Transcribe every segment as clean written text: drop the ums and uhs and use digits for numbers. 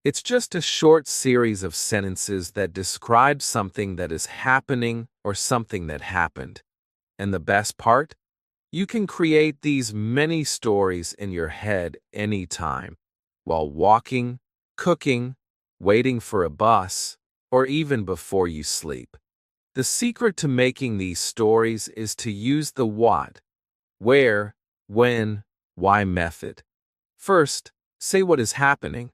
It's just a short series of sentences that describe something that is happening or something that happened. And the best part? You can create these many stories in your head anytime, while walking, cooking, waiting for a bus, or even before you sleep. The secret to making these stories is to use the what, where, when, why method. First, say what is happening.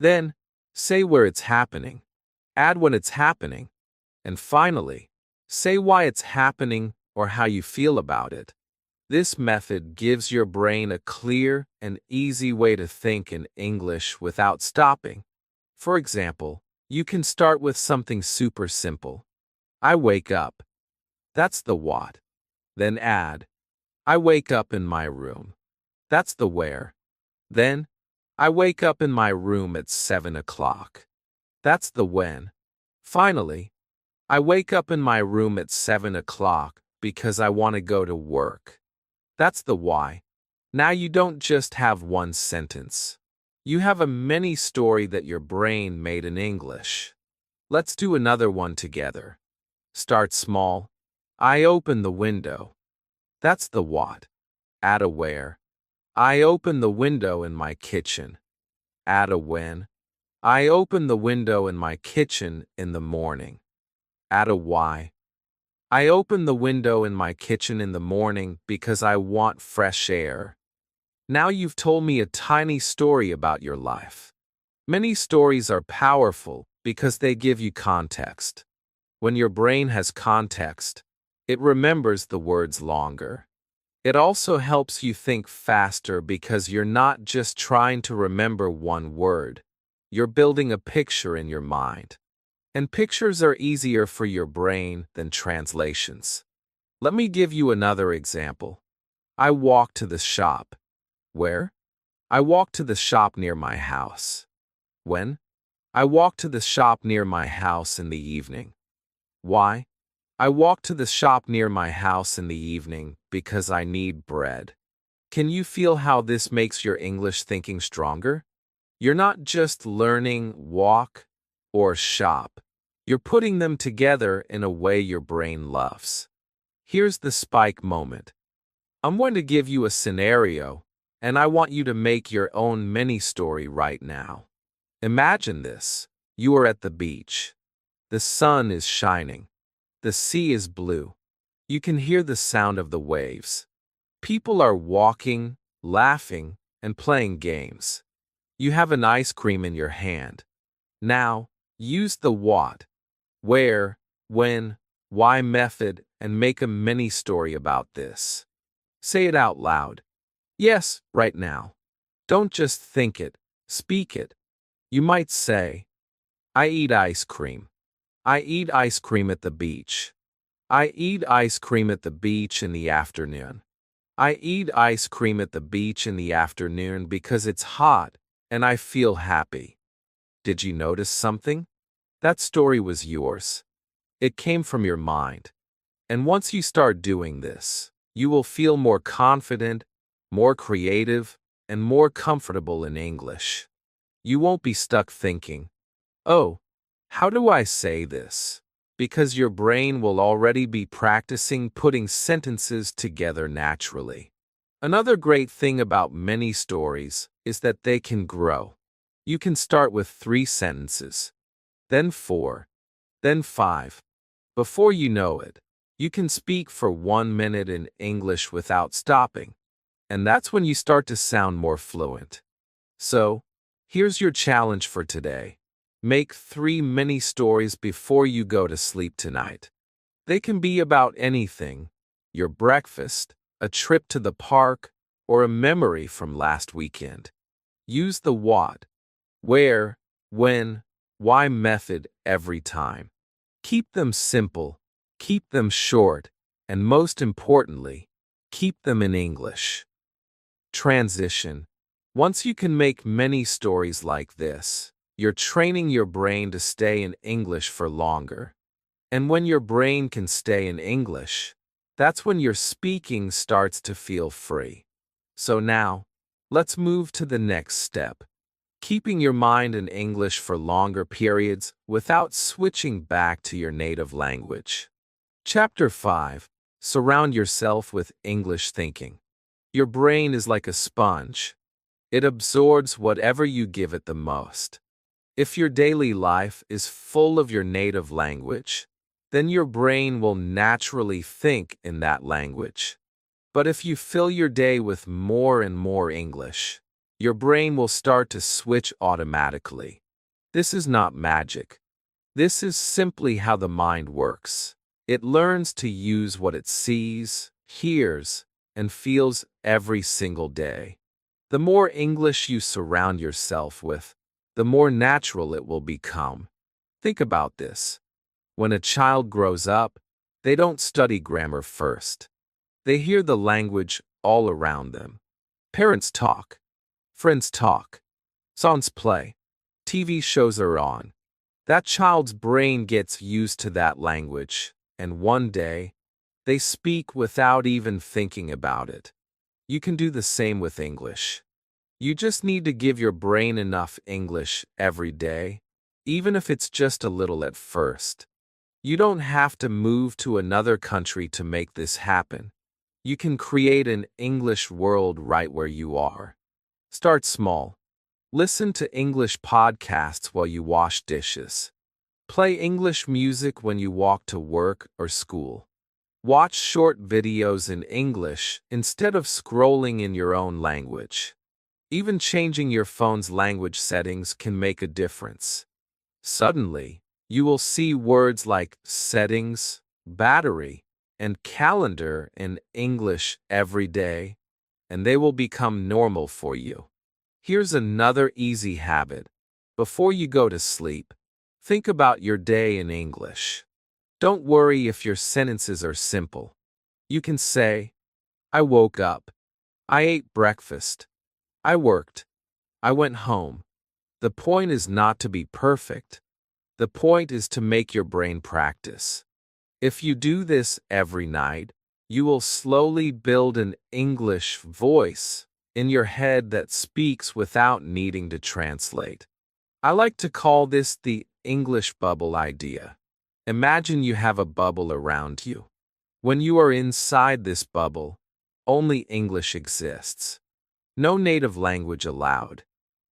Then, say where it's happening. Add when it's happening. And finally, say why it's happening or how you feel about it. This method gives your brain a clear and easy way to think in English without stopping. For example, you can start with something super simple. I wake up. That's the what. Then add, I wake up in my room. That's the where. Then, I wake up in my room at 7 o'clock. That's the when. Finally, I wake up in my room at 7 o'clock because I want to go to work. That's the why. Now you don't just have one sentence. You have a mini story that your brain made in English. Let's do another one together. Start small. I open the window. That's the what. Add a where. I open the window in my kitchen. Add a when. I open the window in my kitchen in the morning. Add a why. I open the window in my kitchen in the morning because I want fresh air. Now you've told me a tiny story about your life. Many stories are powerful because they give you context. When your brain has context, it remembers the words longer. It also helps you think faster because you're not just trying to remember one word. You're building a picture in your mind. And pictures are easier for your brain than translations. Let me give you another example. I walk to the shop. Where? I walk to the shop near my house. When? I walk to the shop near my house in the evening. Why? I walk to the shop near my house in the evening because I need bread. Can you feel how this makes your English thinking stronger? You're not just learning walk or shop. You're putting them together in a way your brain loves. Here's the spike moment. I'm going to give you a scenario, and I want you to make your own mini story right now. Imagine this. You are at the beach. The sun is shining. The sea is blue. You can hear the sound of the waves. People are walking, laughing, and playing games. You have an ice cream in your hand. Now, use the what, where, when, why method and make a mini story about this. Say it out loud. Yes, right now. Don't just think it, speak it. You might say, I eat ice cream. I eat ice cream at the beach. I eat ice cream at the beach in the afternoon. I eat ice cream at the beach in the afternoon because it's hot and I feel happy. Did you notice something? That story was yours. It came from your mind. And once you start doing this, you will feel more confident, more creative, and more comfortable in English. You won't be stuck thinking, oh, how do I say this? Because your brain will already be practicing putting sentences together naturally. Another great thing about mini stories is that they can grow. You can start with 3 sentences, then 4, then 5. Before you know it, you can speak for 1 minute in English without stopping. And that's when you start to sound more fluent. So, here's your challenge for today. Make 3 mini stories before you go to sleep tonight. They can be about anything, your breakfast, a trip to the park, or a memory from last weekend. Use the what, where, when, why method every time. Keep them simple, keep them short, and most importantly, keep them in English. Transition. Once you can make many stories like this, you're training your brain to stay in English for longer. And when your brain can stay in English, that's when your speaking starts to feel free. So now, let's move to the next step. keeping your mind in English for longer periods without switching back to your native language. Chapter 5. Surround yourself with English thinking. Your brain is like a sponge. It absorbs whatever you give it the most. If your daily life is full of your native language, then your brain will naturally think in that language. But if you fill your day with more and more English, your brain will start to switch automatically. This is not magic. This is simply how the mind works. It learns to use what it sees, hears, and feels every single day. The more English you surround yourself with, the more natural it will become. Think about this. When a child grows up, they don't study grammar first. They hear the language all around them. Parents talk. Friends talk. Songs play. TV shows are on. That child's brain gets used to that language, and one day, they speak without even thinking about it. You can do the same with English. You just need to give your brain enough English every day, even if it's just a little at first. You don't have to move to another country to make this happen. You can create an English world right where you are. Start small. Listen to English podcasts while you wash dishes. Play English music when you walk to work or school. Watch short videos in English instead of scrolling in your own language. Even changing your phone's language settings can make a difference. Suddenly, you will see words like settings, battery, and calendar in English every day, and they will become normal for you. Here's another easy habit. Before you go to sleep, think about your day in English. Don't worry if your sentences are simple. You can say, I woke up. I ate breakfast. I worked. I went home. The point is not to be perfect. The point is to make your brain practice. If you do this every night, you will slowly build an English voice in your head that speaks without needing to translate. I like to call this the English bubble idea. Imagine you have a bubble around you. When you are inside this bubble, only English exists. No native language allowed.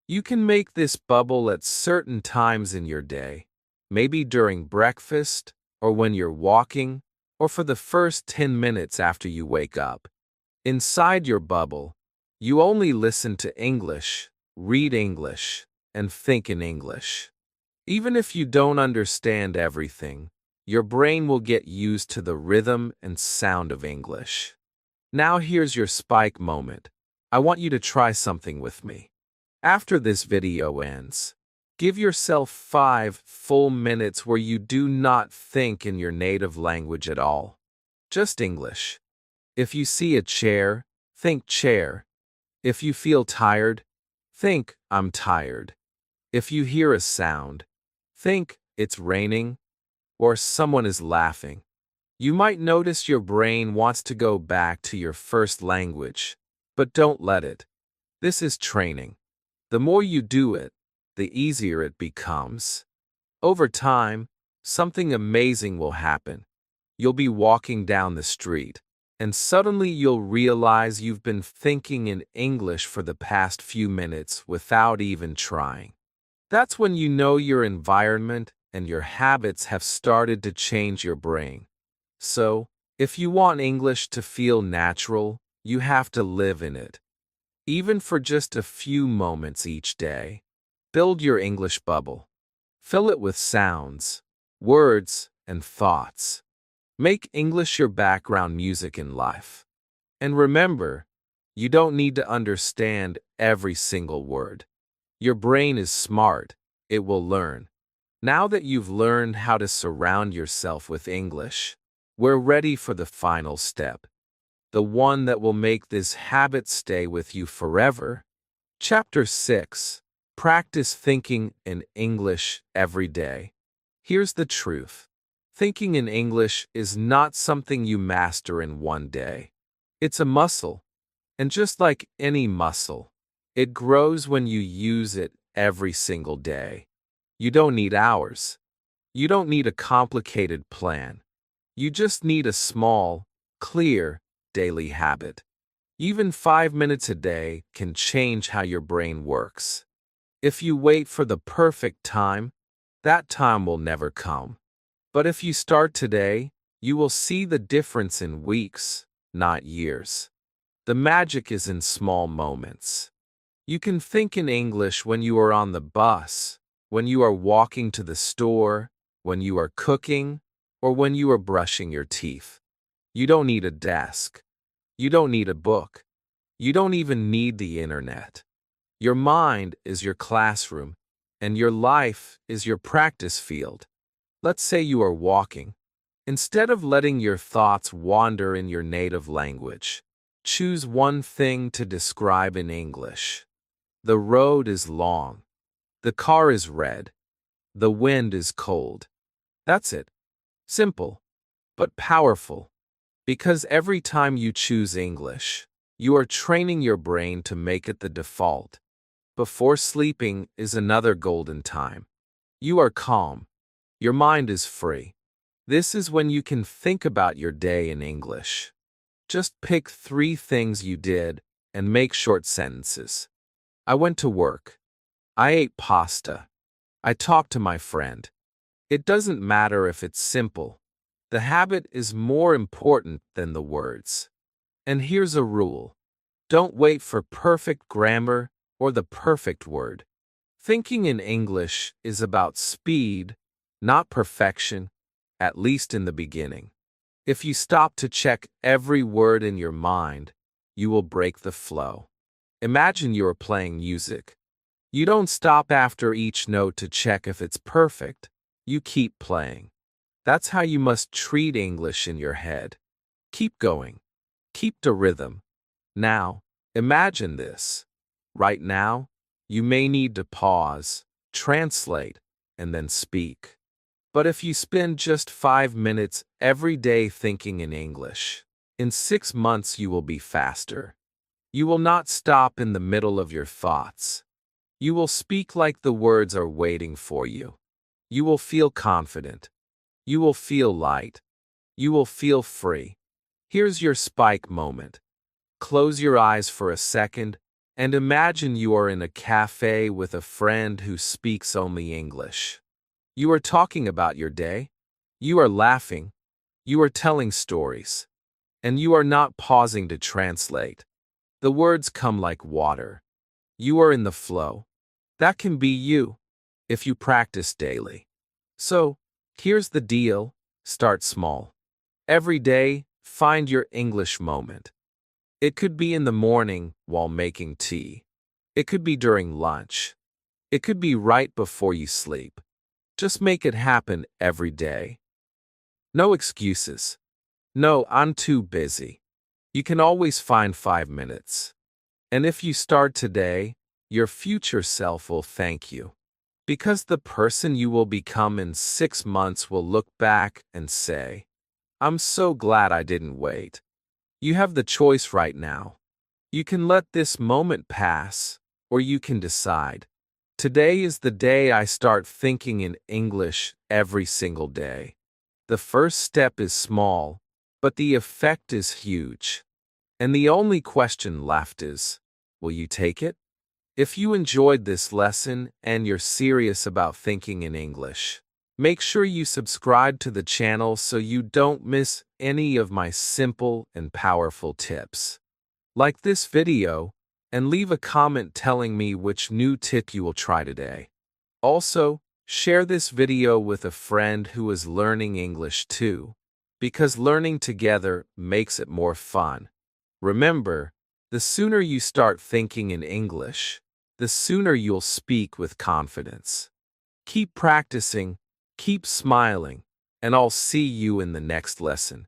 You can make this bubble at certain times in your day, maybe during breakfast, or when you're walking, or for the first 10 minutes after you wake up. Inside your bubble, you only listen to English, read English, and think in English. Even if you don't understand everything, your brain will get used to the rhythm and sound of English. Now here's your spike moment. I want you to try something with me. After this video ends, give yourself 5 full minutes where you do not think in your native language at all. Just English. If you see a chair, think chair. If you feel tired, think I'm tired. If you hear a sound, think it's raining or someone is laughing. You might notice your brain wants to go back to your first language, but don't let it. This is training. The more you do it, the easier it becomes. Over time, something amazing will happen. You'll be walking down the street, and suddenly you'll realize you've been thinking in English for the past few minutes without even trying. That's when you know your environment and your habits have started to change your brain. So, if you want English to feel natural, you have to live in it. Even for just a few moments each day, build your English bubble. Fill it with sounds, words, and thoughts. Make English your background music in life. And remember, you don't need to understand every single word. Your brain is smart. It will learn. Now that you've learned how to surround yourself with English, we're ready for the final step. The one that will make this habit stay with you forever. Chapter 6. Practice thinking in English every day. Here's the truth. Thinking in English is not something you master in one day. It's a muscle. And just like any muscle, it grows when you use it every single day. You don't need hours. You don't need a complicated plan. You just need a small, clear, daily habit. Even 5 minutes a day can change how your brain works. If you wait for the perfect time, that time will never come. But if you start today, you will see the difference in weeks, not years. The magic is in small moments. You can think in English when you are on the bus, when you are walking to the store, when you are cooking, or when you are brushing your teeth. You don't need a desk. You don't need a book. You don't even need the internet. Your mind is your classroom, and your life is your practice field. Let's say you are walking. Instead of letting your thoughts wander in your native language, choose one thing to describe in English. The road is long. The car is red. The wind is cold. That's it. Simple, but powerful. Because every time you choose English, you are training your brain to make it the default. Before sleeping is another golden time. You are calm. Your mind is free. This is when you can think about your day in English. Just pick 3 things you did and make short sentences. I went to work. I ate pasta. I talked to my friend. It doesn't matter if it's simple. The habit is more important than the words. And here's a rule. Don't wait for perfect grammar or the perfect word. Thinking in English is about speed, not perfection, at least in the beginning. If you stop to check every word in your mind, you will break the flow. Imagine you are playing music. You don't stop after each note to check if it's perfect. You keep playing. That's how you must treat English in your head. Keep going. Keep the rhythm. Now, imagine this. Right now, you may need to pause, translate, and then speak. But if you spend just 5 minutes every day thinking in English, in 6 months you will be faster. You will not stop in the middle of your thoughts. You will speak like the words are waiting for you. You will feel confident. You will feel light. You will feel free. Here's your spike moment. Close your eyes for a second and imagine you are in a cafe with a friend who speaks only English. You are talking about your day. You are laughing. You are telling stories. And you are not pausing to translate. The words come like water. You are in the flow. That can be you, if you practice daily. So, here's the deal. Start small. Every day, find your English moment. It could be in the morning while making tea. It could be during lunch. It could be right before you sleep. Just make it happen every day. No excuses. No, I'm too busy. You can always find 5 minutes. And if you start today, your future self will thank you. Because the person you will become in 6 months will look back and say, I'm so glad I didn't wait. You have the choice right now. You can let this moment pass, or you can decide. Today is the day I start thinking in English every single day. The first step is small, but the effect is huge. And the only question left is, will you take it? If you enjoyed this lesson and you're serious about thinking in English, make sure you subscribe to the channel so you don't miss any of my simple and powerful tips. Like this video, and leave a comment telling me which new tip you will try today. Also, share this video with a friend who is learning English too, because learning together makes it more fun. Remember, the sooner you start thinking in English, the sooner you'll speak with confidence. Keep practicing, keep smiling, and I'll see you in the next lesson.